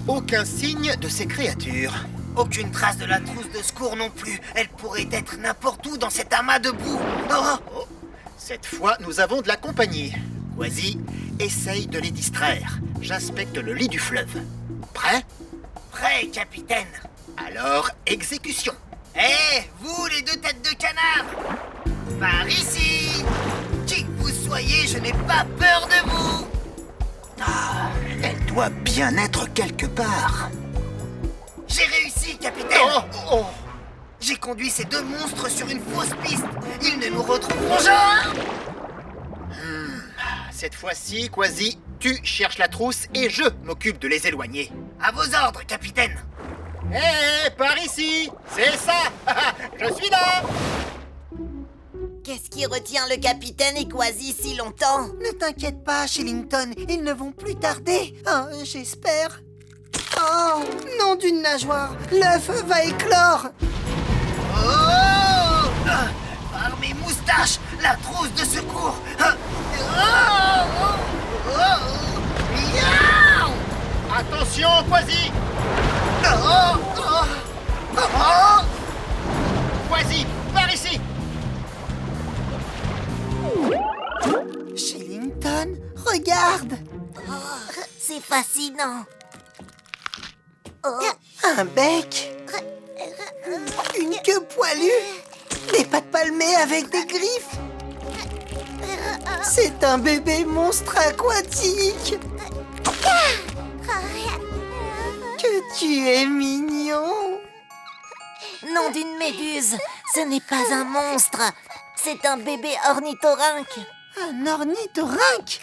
Aucun signe de ces créatures. Aucune trace de la trousse de secours non plus. Elle pourrait être n'importe où dans cet amas de boue. Oh, cette fois, nous avons de la compagnie. Quasi, essaye de les distraire. J'inspecte le lit du fleuve. Prêt? Prêt, capitaine. Alors, exécution. Hé, vous les deux têtes de canard! Par ici! Qui que vous soyez, je n'ai pas peur de vous! Ah, elle doit bien être quelque part. J'ai réussi, capitaine! Oh. J'ai conduit ces deux monstres sur une fausse piste. Ils ne nous retrouveront jamais! Cette fois-ci, Quasi, tu cherches la trousse et je m'occupe de les éloigner. À vos ordres, capitaine! Hé, par ici! C'est ça! Je suis là! Qu'est-ce qui retient le capitaine et Quasi si longtemps? Ne t'inquiète pas, Shillington, ils ne vont plus tarder. Oh, j'espère. Oh, nom d'une nageoire, l'œuf va éclore. Oh! Par mes moustaches, la trousse de secours! Miaou! Attention, Quasi! Quasi, par ici! Shillington, regarde. C'est fascinant. Un bec. Une queue poilue. Des pattes palmées avec des griffes. C'est un bébé monstre aquatique. Que tu es mignon. Nom d'une méduse, ce n'est pas un monstre. C'est un bébé ornithorynque. Un ornithorynque.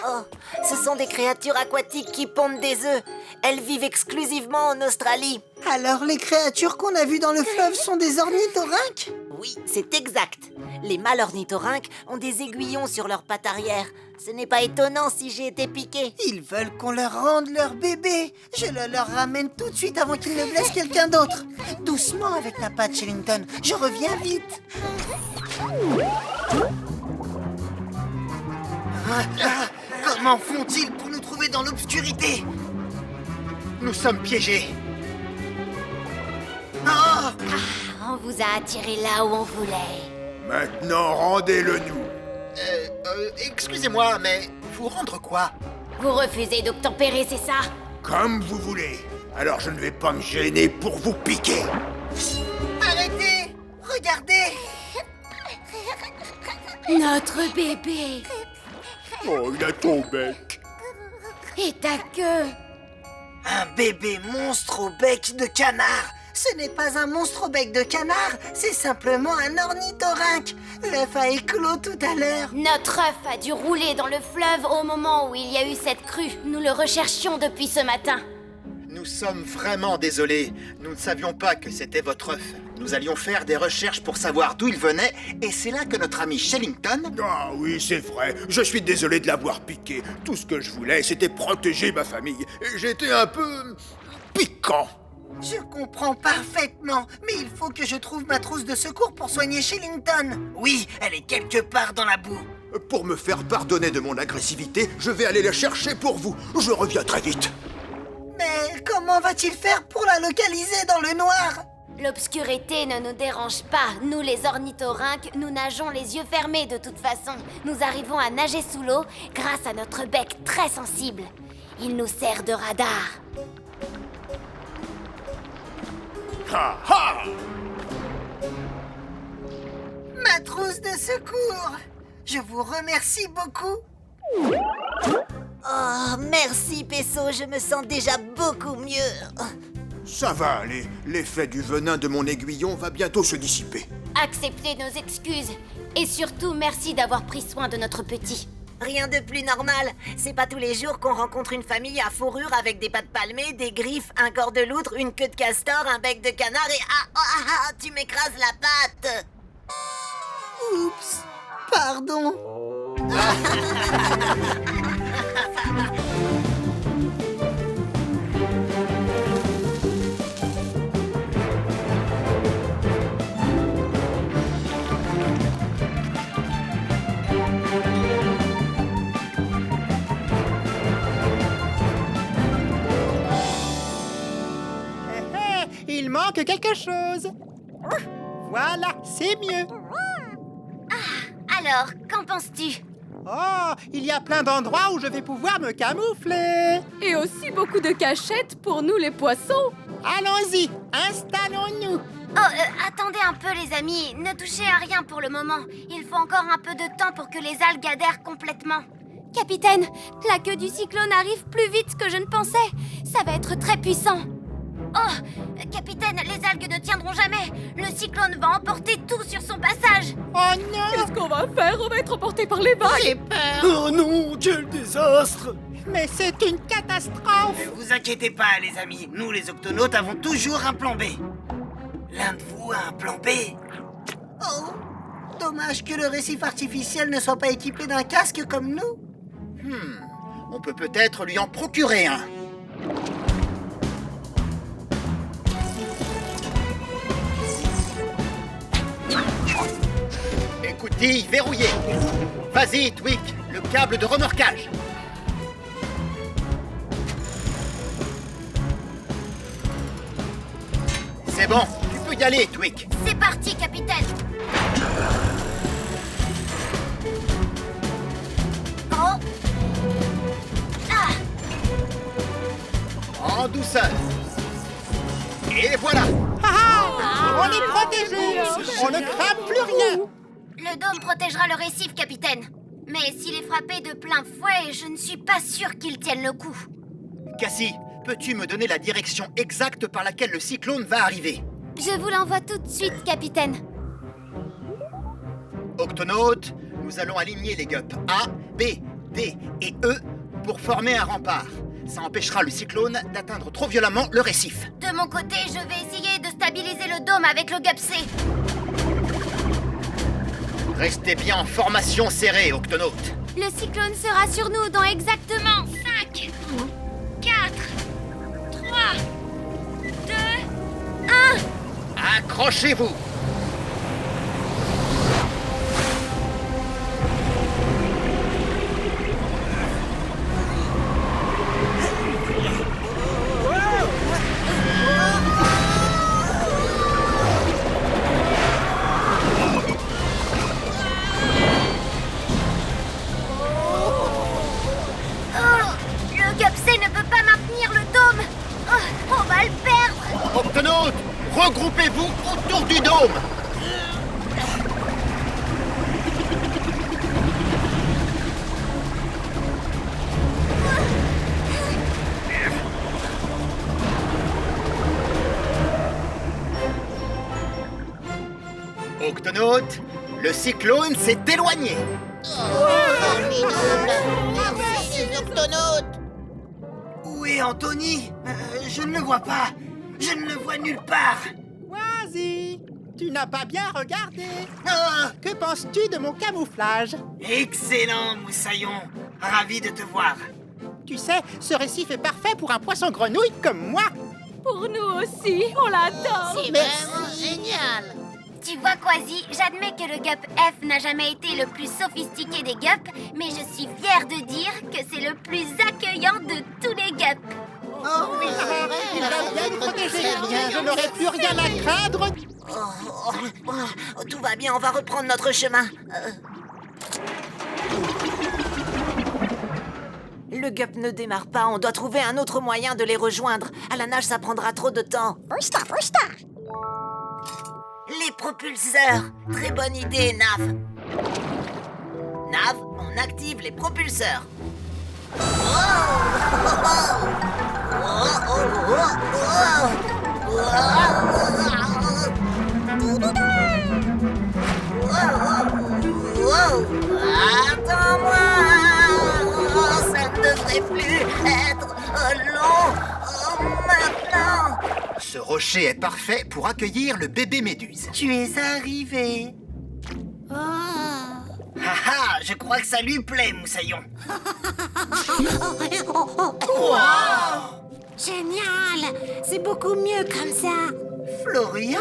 Oh, ce sont des créatures aquatiques qui pondent des œufs. Elles vivent exclusivement en Australie. Alors les créatures qu'on a vues dans le fleuve sont des ornithorynques? Oui, c'est exact. Les mâles ornithorynques ont des aiguillons sur leurs pattes arrière. Ce n'est pas étonnant si j'ai été piquée. Ils veulent qu'on leur rende leur bébé. Je le leur ramène tout de suite avant qu'ils ne blessent quelqu'un d'autre. Doucement avec ta patte, Shillington. Je reviens vite. Comment font-ils pour nous trouver dans l'obscurité? Nous sommes piégés. On vous a attiré là où on voulait. Maintenant, rendez-le-nous. Excusez-moi, mais vous rendre quoi? Vous refusez d'obtempérer, c'est ça? Comme vous voulez. Alors je ne vais pas me gêner pour vous piquer. Arrêtez! Regardez! Notre bébé! Oh, il a ton bec. Et ta queue! Un bébé monstre au bec de canard! Ce n'est pas un monstre au bec de canard, c'est simplement un ornithorynque. L'œuf a éclos tout à l'heure. Notre œuf a dû rouler dans le fleuve au moment où il y a eu cette crue. Nous le recherchions depuis ce matin. Nous sommes vraiment désolés. Nous ne savions pas que c'était votre œuf. Nous allions faire des recherches pour savoir d'où il venait, et c'est là que notre ami Shillington... Ah oui, c'est vrai. Je suis désolé de l'avoir piqué. Tout ce que je voulais, c'était protéger ma famille. Et j'étais un peu... piquant. Je comprends parfaitement, mais il faut que je trouve ma trousse de secours pour soigner Shillington. Oui, elle est quelque part dans la boue. Pour me faire pardonner de mon agressivité, je vais aller la chercher pour vous. Je reviens très vite. Mais comment va-t-il faire pour la localiser dans le noir? L'obscurité ne nous dérange pas. Nous, les ornithorynques, nous nageons les yeux fermés de toute façon. Nous arrivons à nager sous l'eau grâce à notre bec très sensible. Il nous sert de radar. Ha ha! Ma trousse de secours. Je vous remercie beaucoup. Oh, merci, Pesso, je me sens déjà beaucoup mieux. Ça va aller. L'effet du venin de mon aiguillon va bientôt se dissiper. Acceptez nos excuses. Et surtout, merci d'avoir pris soin de notre petit. Rien de plus normal. C'est pas tous les jours qu'on rencontre une famille à fourrure avec des pattes palmées, des griffes, un corps de loutre, une queue de castor, un bec de canard et... tu m'écrases la patte. Oups, pardon. Il manque quelque chose. Voilà, c'est mieux. Alors, qu'en penses-tu? Oh, il y a plein d'endroits où je vais pouvoir me camoufler. Et aussi beaucoup de cachettes pour nous les poissons. Allons-y, installons-nous. Attendez un peu les amis, ne touchez à rien pour le moment. Il faut encore un peu de temps pour que les algues adhèrent complètement. Capitaine, la queue du cyclone arrive plus vite que je ne pensais. Ça va être très puissant. Oh, capitaine, les algues ne tiendront jamais. Le cyclone va emporter tout sur son passage. Oh non! Qu'est-ce qu'on va faire? On va être emportés par les vagues. J'ai peur. Oh non, quel désastre! Mais c'est une catastrophe! Ne vous inquiétez pas, les amis. Nous, les octonautes, avons toujours un plan B. L'un de vous a un plan B? Oh, dommage que le récif artificiel ne soit pas équipé d'un casque comme nous. On peut peut-être lui en procurer un. Écoutille verrouillée. Vas-y, Twig, le câble de remorquage. C'est bon, tu peux y aller, Twig. C'est parti, capitaine. Oh. Ah. En douceur. Et voilà. On est protégés. On ne craint plus rien. Le dôme protégera le récif, capitaine. Mais s'il est frappé de plein fouet, je ne suis pas sûre qu'il tienne le coup. Cassie, peux-tu me donner la direction exacte par laquelle le cyclone va arriver? Je vous l'envoie tout de suite, capitaine. Octonautes, nous allons aligner les gups A, B, D et E pour former un rempart. Ça empêchera le cyclone d'atteindre trop violemment le récif. De mon côté, je vais essayer de stabiliser le dôme avec le gup C. Restez bien en formation serrée, Octonautes. Le cyclone sera sur nous dans exactement 5, 4, 3, 2, 1. Accrochez-vous. Le gup C ne peut pas maintenir le dôme. Oh, on va le perdre. Octonautes, regroupez-vous autour du dôme. Octonautes, le cyclone s'est éloigné. Merci les octonautes. Où est Anthony? Je ne le vois pas. Je ne le vois nulle part. Vas-y, tu n'as pas bien regardé. Oh, Que penses-tu de mon camouflage? excellent, Moussaillon. Ravi de te voir. Tu sais, ce récif est parfait pour un poisson grenouille comme moi. Pour nous aussi, on l'adore. C'est vraiment génial. Tu vois, Quasi, j'admets que le gup F n'a jamais été le plus sophistiqué des gups, mais je suis fière de dire que c'est le plus accueillant de tous les gups. Oh oui, il va bien nous protéger. Je n'aurai plus rien à craindre. Tout va bien, on va reprendre notre chemin. Le gup ne démarre pas, on doit trouver un autre moyen de les rejoindre. À la nage, ça prendra trop de temps. Les propulseurs. Très bonne idée, Nav. Nav, on active les propulseurs. Attends-moi. Ça ne devrait plus être long maintenant. Ce rocher est parfait pour accueillir le bébé méduse. Tu es arrivé. Haha, je crois que ça lui plaît, Moussaillon. Génial. C'est beaucoup mieux comme ça. Florian,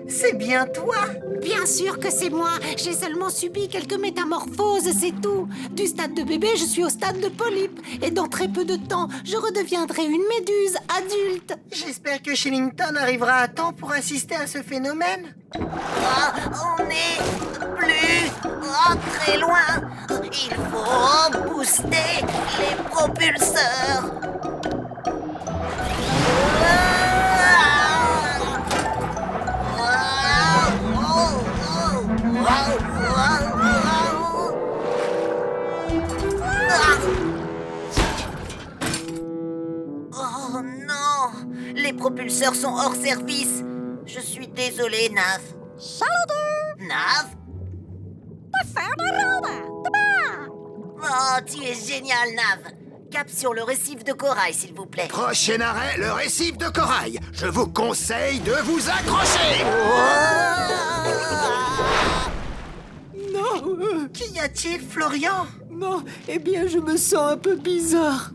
c'est bien toi? Bien sûr que c'est moi. J'ai seulement subi quelques métamorphoses, c'est tout. Du stade de bébé, je suis au stade de polype. Et dans très peu de temps, je redeviendrai une méduse adulte. J'espère que Shillington arrivera à temps pour assister à ce phénomène. On est plus très loin. Il faut booster les propulseurs. Oh non! Les propulseurs sont hors service. Je suis désolée, Nav. Nav? Oh, tu es génial, Nav. Cap sur le récif de corail, s'il vous plaît. Prochain arrêt, le récif de corail. Je vous conseille de vous accrocher. Non. Qu'y a-t-il, Florian? Non, eh bien, je me sens un peu bizarre.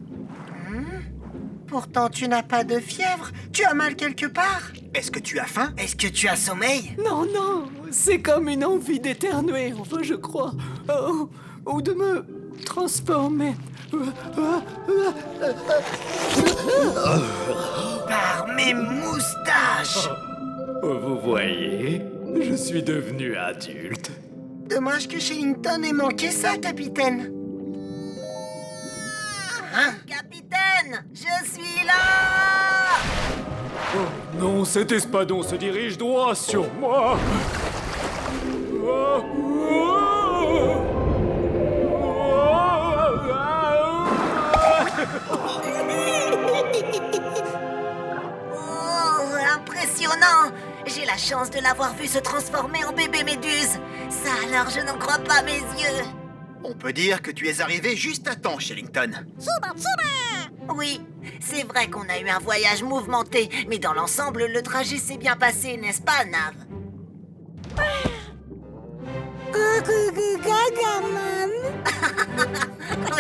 Pourtant, tu n'as pas de fièvre. Tu as mal quelque part? Est-ce que tu as faim? Est-ce que tu as sommeil? Non, non, c'est comme une envie d'éternuer, enfin, je crois. Ou de me transformer. Par mes moustaches! Vous voyez, je suis devenu adulte. Dommage que Shillington ait manqué ça, capitaine. Capitaine, je suis là! Oh non, cet espadon se dirige droit sur moi. Oh, impressionnant! J'ai la chance de l'avoir vu se transformer en bébé méduse. Ça alors, je n'en crois pas mes yeux. On peut dire que tu es arrivé juste à temps, Shillington. Oui, c'est vrai qu'on a eu un voyage mouvementé, mais dans l'ensemble, le trajet s'est bien passé, n'est-ce pas, Nav?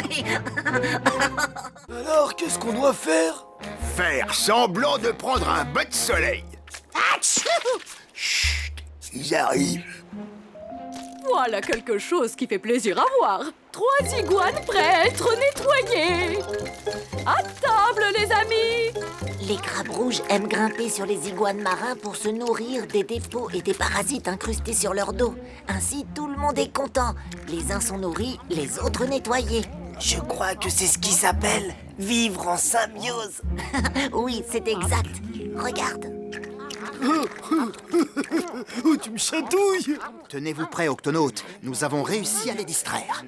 Oui. Alors, qu'est-ce qu'on doit faire? Faire semblant de prendre un bain de soleil. Chut, ils arrivent. Voilà quelque chose qui fait plaisir à voir. 3 iguanes prêts à être nettoyées. À table, les amis. Les crabes rouges aiment grimper sur les iguanes marins pour se nourrir des dépôts et des parasites incrustés sur leur dos. Ainsi, tout le monde est content. Les uns sont nourris, les autres nettoyés. Je crois que c'est ce qui s'appelle vivre en symbiose. Oui, c'est exact. Regarde. Oh, tu me chatouilles. Tenez-vous prêts, octonautes. Nous avons réussi à les distraire.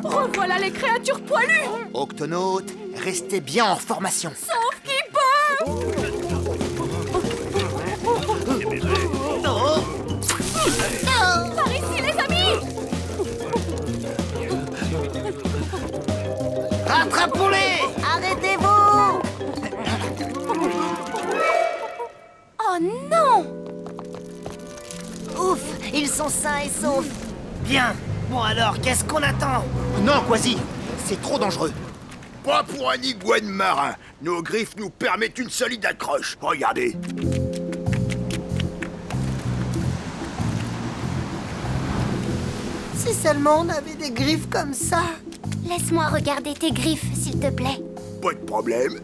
Revoilà les créatures poilues. Octonautes, restez bien en formation. Sauf qui peut. Par ici, les amis. Rattrapons-les! Arrêtez-vous! Oh non! Ouf, ils sont sains et saufs. Bien. Bon alors, qu'est-ce qu'on attend? Non, Quasi, c'est trop dangereux. Pas pour un iguane marin. Nos griffes nous permettent une solide accroche. Regardez. Si seulement on avait des griffes comme ça. Laisse-moi regarder tes griffes, s'il te plaît. Pas de problème.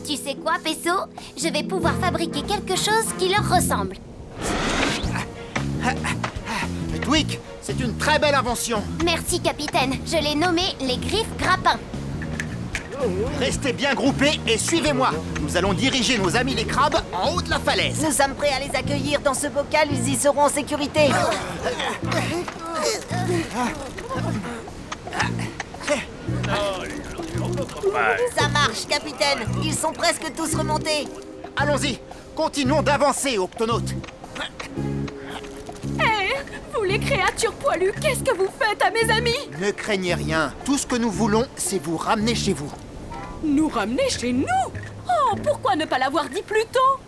Tu sais quoi, Pesso? Je vais pouvoir fabriquer quelque chose qui leur ressemble. Tweak, c'est une très belle invention. Merci, capitaine. Je l'ai nommé les griffes grappins. Restez bien groupés et suivez-moi. Nous allons diriger nos amis les crabes en haut de la falaise. Nous sommes prêts à les accueillir dans ce bocal, ils y seront en sécurité. Ça marche, capitaine. Ils sont presque tous remontés. Allons-y, continuons d'avancer, octonautes. Hé, vous les créatures poilues, qu'est-ce que vous faites à mes amis? Ne craignez rien. Tout ce que nous voulons, c'est vous ramener chez vous. Nous ramener chez nous? Oh, pourquoi ne pas l'avoir dit plus tôt?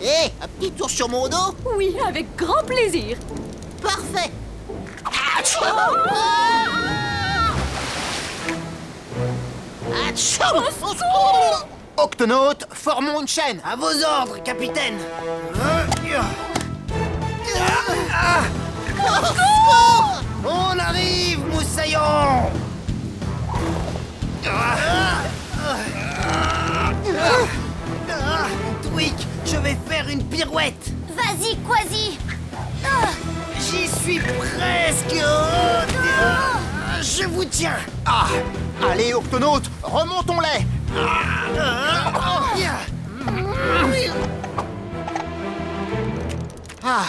Hé, un petit tour sur mon dos? Oui, avec grand plaisir. Parfait. Octonautes, formons une chaîne. À vos ordres, capitaine. On arrive, moussaillon. Twig, je vais faire une pirouette. Vas-y, Quasi. J'y suis presque. Je vous tiens. Ah, allez, Octonautes, remontons-les. Ah,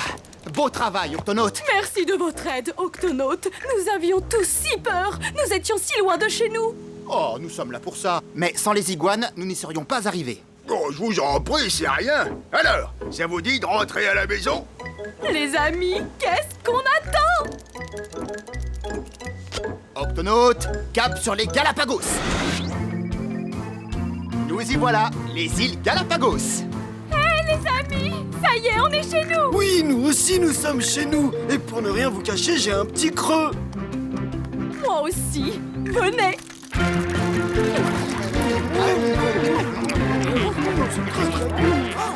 beau travail, Octonautes. Merci de votre aide, Octonautes. Nous avions tous si peur. Nous étions si loin de chez nous. Oh, nous sommes là pour ça. Mais sans les iguanes, nous n'y serions pas arrivés. Oh, je vous en prie, c'est rien. Alors, ça vous dit de rentrer à la maison? Les amis, qu'est-ce qu'on attend? Octonautes, cap sur les Galapagos. Nous y voilà, les îles Galapagos. Hé, les amis, ça y est, on est chez nous. Oui, nous aussi, nous sommes chez nous. Et pour ne rien vous cacher, j'ai un petit creux. Moi aussi. Venez.